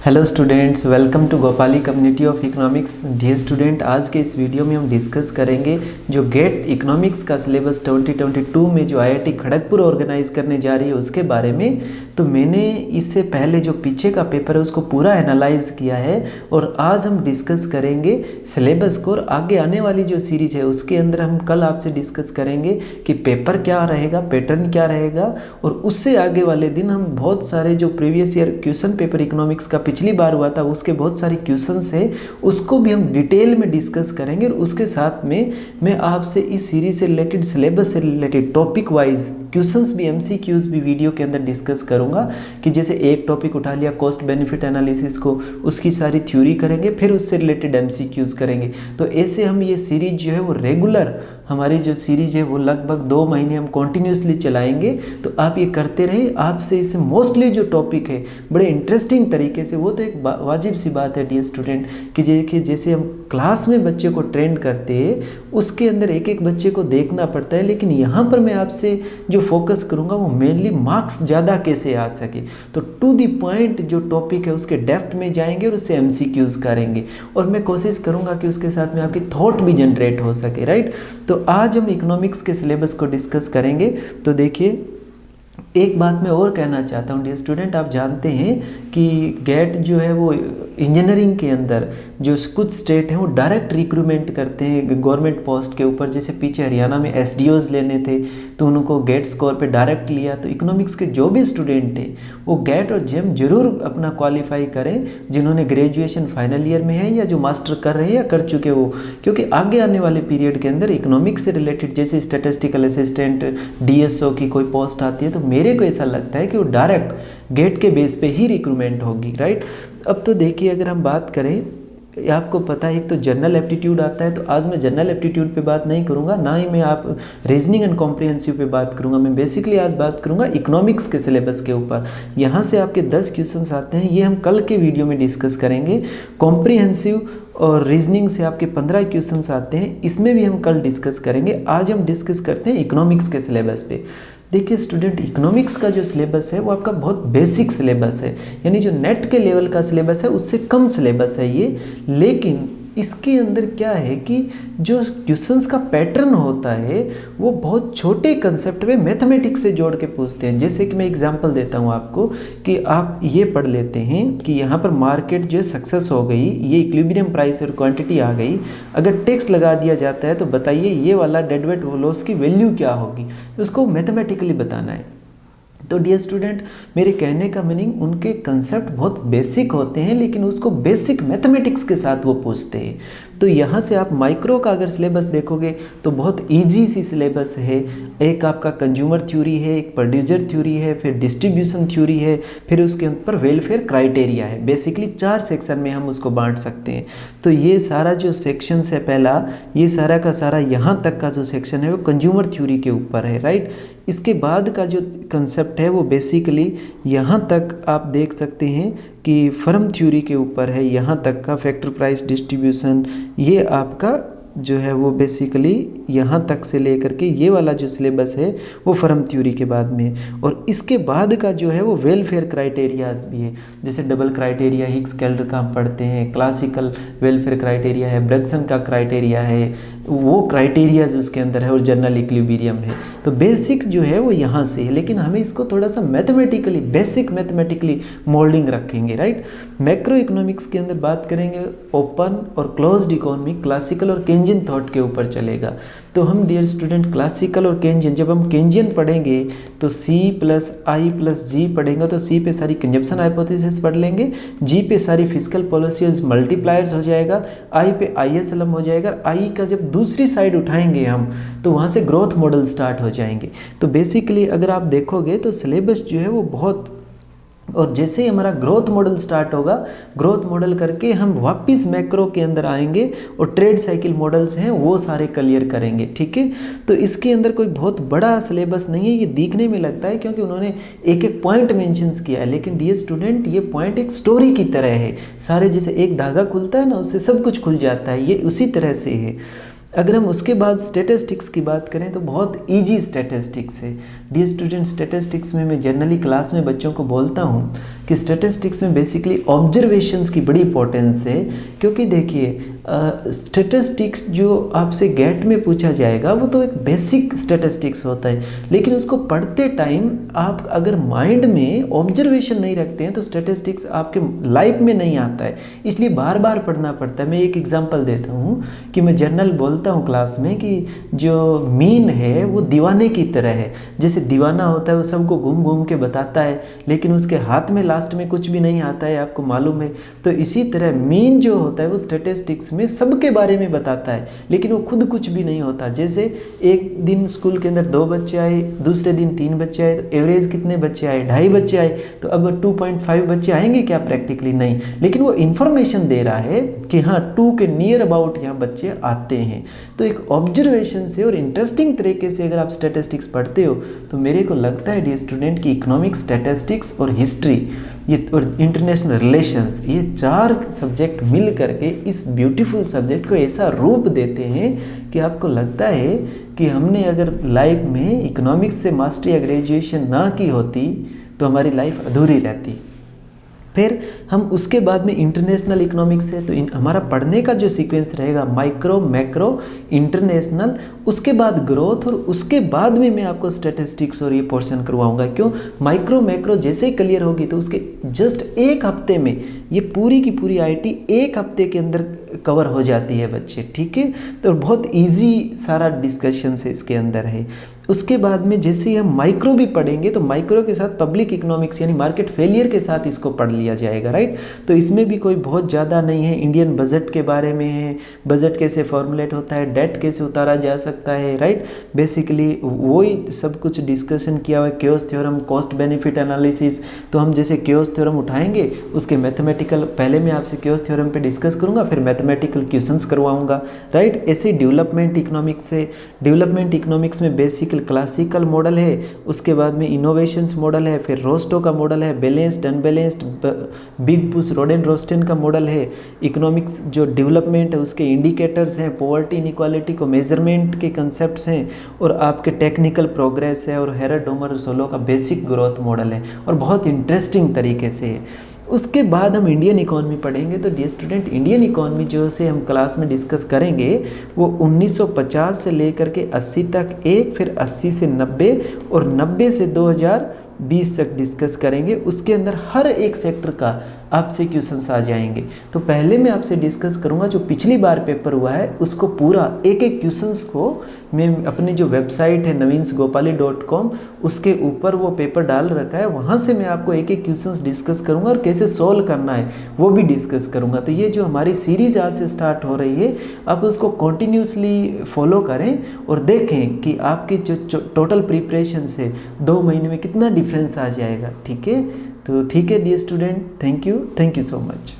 Hello students, welcome to Gopali community of economics. Dear student, आज के इस वीडियो में हम डिस्कस करेंगे जो गेट इकोनॉमिक्स का सिलेबस 2022 में जो आईआईटी खड़गपुर ऑर्गेनाइज करने जा रही है उसके बारे में। तो मैंने इससे पहले जो पीछे का पेपर है उसको पूरा एनालाइज किया है और आज हम डिस्कस करेंगे सिलेबस को। और आगे आने वाली जो सीरीज है उसके अंदर हम कल आपसे डिस्कस करेंगे कि पेपर क्या रहेगा, पैटर्न क्या रहेगा, और उससे आगे वाले दिन हम बहुत सारे जो previous year question paper economics का पिछली बार हुआ था उसके बहुत सारे क्वेश्चंस हैं उसको भी हम डिटेल में डिस्कस करेंगे। और उसके साथ में मैं आपसे इस सीरीज से रिलेटेड, सिलेबस से रिलेटेड टॉपिक वाइज क्वेश्चंस भी, एमसीक्यूज भी वीडियो के अंदर डिस्कस करूंगा कि जैसे एक टॉपिक उठा लिया कॉस्ट बेनिफिट एनालिसिस को, उसकी सारी थ्योरी करेंगे, फिर उससे रिलेटेड एमसीक्यूज करेंगे। तो ऐसे हम ये सीरीज जो है वो रेगुलर, हमारी जो सीरीज है वो लगभग 2 महीने हम कॉन्टिन्यूसली चलाएंगे। तो आप ये करते रहें। आपसे इससे मोस्टली जो टॉपिक है बड़े इंटरेस्टिंग तरीके से, वो तो एक वाजिब सी बात है डियर स्टूडेंट कि जैसे हम क्लास में बच्चे को ट्रेन करते हैं उसके अंदर एक एक बच्चे को देखना पड़ता है, लेकिन यहाँ पर मैं आपसे जो फोकस करूँगा वो मेनली मार्क्स ज़्यादा कैसे आ सके। तो टू द पॉइंट जो टॉपिक है उसके डेप्थ में जाएंगे और उससे एमसीक्यूज करेंगे, और मैं कोशिश करूँगा कि उसके साथ में आपकी थॉट भी जनरेट हो सके, राइट। तो आज हम इकोनॉमिक्स के सिलेबस को डिस्कस करेंगे। तो देखिए, एक बात मैं और कहना चाहता हूँ डियर स्टूडेंट, आप जानते हैं कि गेट जो है वो इंजीनियरिंग के अंदर जो कुछ स्टेट हैं वो डायरेक्ट रिक्रूटमेंट करते हैं गवर्नमेंट पोस्ट के ऊपर। जैसे पीछे हरियाणा में एसडीओज लेने थे तो उनको गेट स्कोर पे डायरेक्ट लिया। तो इकोनॉमिक्स के जो भी स्टूडेंट थे वो गेट और जेम जरूर अपना क्वालिफाई करें, जिन्होंने ग्रेजुएशन फाइनल ईयर में है या जो मास्टर कर रहे हैं या कर चुके हो, क्योंकि आगे आने वाले पीरियड के अंदर इकोनॉमिक्स से रिलेटेड जैसे स्टैटिस्टिकल असिस्टेंट, डीएसओ की कोई पोस्ट आती है तो मेरे को ऐसा लगता है कि वो डायरेक्ट गेट के बेस पे ही रिक्रूटमेंट होगी, राइट। अब तो देखिए, अगर हम बात करें, आपको पता है एक तो जनरल एप्टीट्यूड आता है, तो आज मैं जनरल एप्टीट्यूड पे बात नहीं करूंगा, ना ही मैं आप रीजनिंग एंड कॉम्प्रिहेंसिव पे बात करूंगा। मैं बेसिकली आज बात करूंगा इकोनॉमिक्स के सिलेबस के ऊपर। यहाँ से आपके 10 क्वेश्चंस आते हैं, ये हम कल के वीडियो में डिस्कस करेंगे। कॉम्प्रिहेंसिव और रीजनिंग से आपके 15 क्वेश्चंस आते हैं, इसमें भी हम कल डिस्कस करेंगे। आज हम डिस्कस करते हैं इकोनॉमिक्स के सिलेबस पे। देखिए स्टूडेंट, इकोनॉमिक्स का जो सिलेबस है वो आपका बहुत बेसिक सिलेबस है, यानी जो नेट के लेवल का सिलेबस है उससे कम सिलेबस है ये। लेकिन इसके अंदर क्या है कि जो क्वेश्चंस का पैटर्न होता है वो बहुत छोटे कंसेप्ट में मैथमेटिक्स से जोड़ के पूछते हैं। जैसे कि मैं एग्जांपल देता हूँ आपको कि आप ये पढ़ लेते हैं कि यहाँ पर मार्केट जो है सक्सेस हो गई, ये इक्विलिब्रियम प्राइस और क्वांटिटी आ गई, अगर टैक्स लगा दिया जाता है तो बताइए ये वाला डेडवेट लॉस की वैल्यू क्या होगी, उसको मैथमेटिकली बताना है। तो डियर स्टूडेंट, मेरे कहने का मीनिंग, उनके कंसेप्ट बहुत बेसिक होते हैं लेकिन उसको बेसिक मैथमेटिक्स के साथ वो पूछते हैं। तो यहाँ से आप माइक्रो का अगर सिलेबस देखोगे तो बहुत इजी सी सिलेबस है। एक आपका कंज्यूमर थ्योरी है, एक प्रोड्यूसर थ्योरी है, फिर डिस्ट्रीब्यूशन थ्योरी है, फिर उसके ऊपर वेलफेयर क्राइटेरिया है। बेसिकली 4 सेक्शन में हम उसको बांट सकते हैं। तो ये सारा जो सेक्शन है पहला, ये सारा का सारा यहाँ तक का जो सेक्शन है वो कंज्यूमर थ्योरी के ऊपर है, राइट। इसके बाद का जो कंसेप्ट है वो बेसिकली यहाँ तक आप देख सकते हैं कि फर्म थ्योरी के ऊपर है, यहाँ तक का फैक्टर प्राइस डिस्ट्रीब्यूशन, ये आपका जो है वो बेसिकली यहाँ तक से लेकर के ये वाला जो सिलेबस है वो फर्म थ्योरी के बाद में। और इसके बाद का जो है वो वेलफेयर क्राइटेरियाज भी है, जैसे डबल क्राइटेरिया, हिक्स कैल्डर का हम पढ़ते हैं, क्लासिकल वेलफेयर क्राइटेरिया है, ब्रग्सन का क्राइटेरिया है, वो क्राइटेरियाज उसके अंदर है, और जनरल इक्विलिब्रियम है। तो बेसिक जो है वो यहाँ से है, लेकिन हमें इसको थोड़ा सा मैथमेटिकली, बेसिक मैथमेटिकली मोल्डिंग रखेंगे, राइट। मैक्रो इकोनॉमिक्स के अंदर बात करेंगे ओपन और क्लोज्ड इकोनॉमी, क्लासिकल और केंजियन थॉट के ऊपर चलेगा। तो हम डियर स्टूडेंट क्लासिकल और केंजियन, जब हम केंजियन पढ़ेंगे तो C + I + G पढ़ेंगे, तो C पे सारी कंजप्शन हाइपोथेसिस पढ़ लेंगे, G पे सारी फिस्कल पॉलिसीज मल्टीप्लायर्स हो जाएगा, I पे ISLM हो जाएगा। I का जब दूसरी साइड उठाएंगे हम तो वहाँ से ग्रोथ मॉडल स्टार्ट हो जाएंगे। तो बेसिकली अगर आप देखोगे तो सिलेबस जो है वो बहुत, और जैसे ही हमारा ग्रोथ मॉडल स्टार्ट होगा, ग्रोथ मॉडल करके हम वापस मैक्रो के अंदर आएंगे और ट्रेड साइकिल मॉडल्स हैं वो सारे क्लियर करेंगे, ठीक है। तो इसके अंदर कोई बहुत बड़ा सिलेबस नहीं है, ये दिखने में लगता है क्योंकि उन्होंने एक एक पॉइंट मेंशंस किया है, लेकिन डियर स्टूडेंट ये पॉइंट एक स्टोरी की तरह है। सारे जैसे एक धागा खुलता है ना, उससे सब कुछ खुल जाता है, ये उसी तरह से है। अगर हम उसके बाद स्टैटिस्टिक्स की बात करें तो बहुत इजी स्टैटिस्टिक्स है। डियर स्टूडेंट, स्टैटिस्टिक्स में मैं जनरली क्लास में बच्चों को बोलता हूँ कि स्टैटिस्टिक्स में बेसिकली ऑब्जर्वेशंस की बड़ी इंपॉर्टेंस है, क्योंकि देखिए स्टैटिस्टिक्स जो आपसे गेट में पूछा जाएगा वो तो एक बेसिक स्टैटिस्टिक्स होता है, लेकिन उसको पढ़ते टाइम आप अगर माइंड में ऑब्जर्वेशन नहीं रखते हैं तो स्टैटिस्टिक्स आपके लाइफ में नहीं आता है, इसलिए बार बार पढ़ना पड़ता है। मैं एक एग्जांपल देता हूँ कि मैं जनरल बोलता हूँ क्लास में कि जो मीन है वो दीवाने की तरह है। जैसे दीवाना होता है वो सबको घूम घूम के बताता है, लेकिन उसके हाथ में लास्ट में कुछ भी नहीं आता है, आपको मालूम है। तो इसी तरह मीन जो होता है वो स्टैटिस्टिक्स में सबके बारे में बताता है, लेकिन वो खुद कुछ भी नहीं होता। जैसे एक दिन स्कूल के अंदर 2 बच्चे आए, दूसरे दिन 3 बच्चे आए, तो एवरेज कितने बच्चे आए? 2.5 बच्चे आए। तो अब 2.5 बच्चे आएंगे क्या? प्रैक्टिकली नहीं, लेकिन वो इन्फॉर्मेशन दे रहा है कि हाँ 2 के नियर अबाउट यहाँ बच्चे आते हैं। तो एक ऑब्जर्वेशन से और इंटरेस्टिंग तरीके से अगर आप स्टैटिस्टिक्स पढ़ते हो तो मेरे को लगता है डियर स्टूडेंट कि इकोनॉमिक्स, स्टैटिस्टिक्स और हिस्ट्री ये और इंटरनेशनल रिलेशंस, ये 4 सब्जेक्ट मिल करके इस ब्यूटीफुल सब्जेक्ट को ऐसा रूप देते हैं कि आपको लगता है कि हमने अगर लाइफ में इकोनॉमिक्स से मास्टरी या ग्रेजुएशन ना की होती तो हमारी लाइफ अधूरी रहती। फिर हम उसके बाद में इंटरनेशनल इकोनॉमिक्स है, तो हमारा पढ़ने का जो सीक्वेंस रहेगा माइक्रो, मैक्रो, इंटरनेशनल, उसके बाद ग्रोथ, और उसके बाद में मैं आपको स्टैटिस्टिक्स और ये पोर्शन करवाऊंगा। क्यों? माइक्रो मैक्रो जैसे ही क्लियर होगी तो उसके जस्ट 1 हफ्ते में ये पूरी की पूरी आईटी 1 हफ्ते के अंदर कवर हो जाती है बच्चे, ठीक है। तो बहुत इजी सारा डिस्कशन से इसके अंदर है। उसके बाद में जैसे ही हम माइक्रो भी पढ़ेंगे तो माइक्रो के साथ पब्लिक इकोनॉमिक्स यानी मार्केट फेलियर के साथ इसको पढ़ लिया जाएगा, राइट। तो इसमें भी कोई बहुत ज़्यादा नहीं है। इंडियन बजट के बारे में है, बजट कैसे फॉर्मुलेट होता है, डेट कैसे उतारा जा सकता है, राइट। बेसिकली वही सब कुछ डिस्कशन किया हुआ है। Chaos theorem, cost benefit analysis, तो हम जैसे क्योस थ्योरम उठाएंगे उसके मैथमेटिकल, पहले मैं आपसे क्योस थ्योरम पे डिस्कस करूँगा, फिर मैथमेटिकल क्वेश्चंस करवाऊँगा, राइट। ऐसे डेवलपमेंट इकोनॉमिक्स है। डेवलपमेंट इकोनॉमिक्स में बेसिक क्लासिकल मॉडल है, उसके बाद में इनोवेशंस मॉडल है, फिर रोस्टो का मॉडल है, balanced unbalanced, big push, Rodan Rosenstein का मॉडल है। इकोनॉमिक्स जो डेवलपमेंट है उसके इंडिकेटर्स हैं, पॉवर्टी इनइक्वालिटी को मेजरमेंट के कंसेप्ट्स हैं, और आपके टेक्निकल प्रोग्रेस है, और हेरर डोमर सोलो का बेसिक ग्रोथ मॉडल है, और बहुत इंटरेस्टिंग तरीके से है। उसके बाद हम इंडियन इकॉनमी पढ़ेंगे। तो डियर स्टूडेंट, इंडियन इकॉनमी जो से हम क्लास में डिस्कस करेंगे वो 1950 से लेकर के 80 तक एक, फिर 80 से 90 और 90 से 2020 तक डिस्कस करेंगे। उसके अंदर हर एक सेक्टर का आपसे क्वेश्चंस आ जाएंगे। तो पहले मैं आपसे डिस्कस करूंगा जो पिछली बार पेपर हुआ है उसको पूरा एक एक क्वेश्चंस को मैं अपने जो वेबसाइट है navinsgopali.com उसके ऊपर वो पेपर डाल रखा है, वहाँ से मैं आपको एक एक क्वेश्चंस डिस्कस करूंगा और कैसे सोल्व करना है वो भी डिस्कस करूंगा। तो ये जो हमारी सीरीज आज से स्टार्ट हो रही है आप उसको कंटिन्यूसली फॉलो करें और देखें कि आपकी जो टोटल प्रिपरेशन से 2 महीने में कितना डिफरेंस आ जाएगा। ठीक है, तो ठीक है dear student, thank you so much.